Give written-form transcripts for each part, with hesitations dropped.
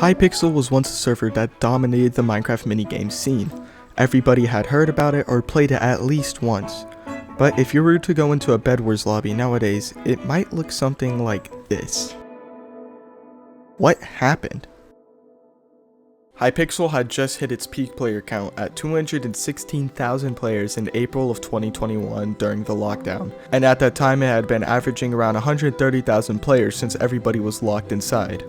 Hypixel was once a server that dominated the Minecraft minigames scene. Everybody had heard about it or played it at least once. But if you were to go into a bedwars lobby nowadays, it might look something like this. What happened? Hypixel had just hit its peak player count at 216,000 players in April of 2021 during the lockdown, and at that time it had been averaging around 130,000 players since everybody was locked inside.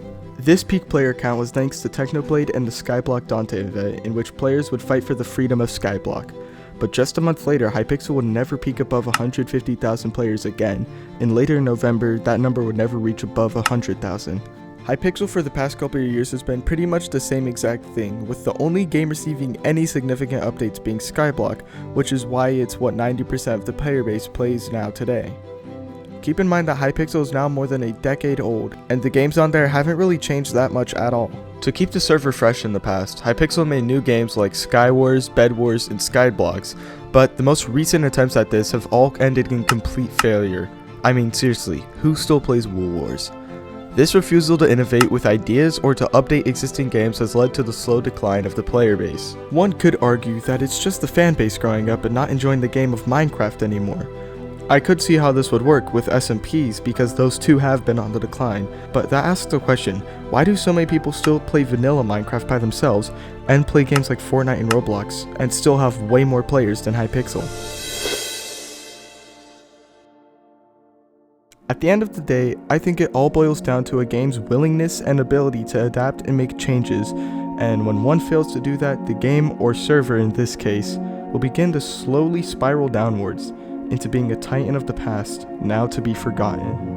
This peak player count was thanks to Technoblade and the Skyblock Dante event, in which players would fight for the freedom of Skyblock. But just a month later, Hypixel would never peak above 150,000 players again, and later in November, that number would never reach above 100,000. Hypixel for the past couple of years has been pretty much the same exact thing, with the only game receiving any significant updates being Skyblock, which is why it's what 90% of the player base plays now today. Keep in mind that Hypixel is now more than a decade old, and the games on there haven't really changed that much at all. To keep the server fresh in the past, Hypixel made new games like skywars, bedwars, and skyblocks, but the most recent attempts at this have all ended in complete failure. I mean seriously, who still plays Wool Wars? This refusal to innovate with ideas or to update existing games has led to the slow decline of the player base. One could argue that it's just the fan base growing up and not enjoying the game of Minecraft anymore. I could see how this would work with SMPs because those two have been on the decline, but that asks the question, why do so many people still play vanilla Minecraft by themselves and play games like Fortnite and Roblox and still have way more players than Hypixel? At the end of the day, I think it all boils down to a game's willingness and ability to adapt and make changes, and when one fails to do that, the game, or server in this case, will begin to slowly spiral downwards into being a titan of the past, now to be forgotten.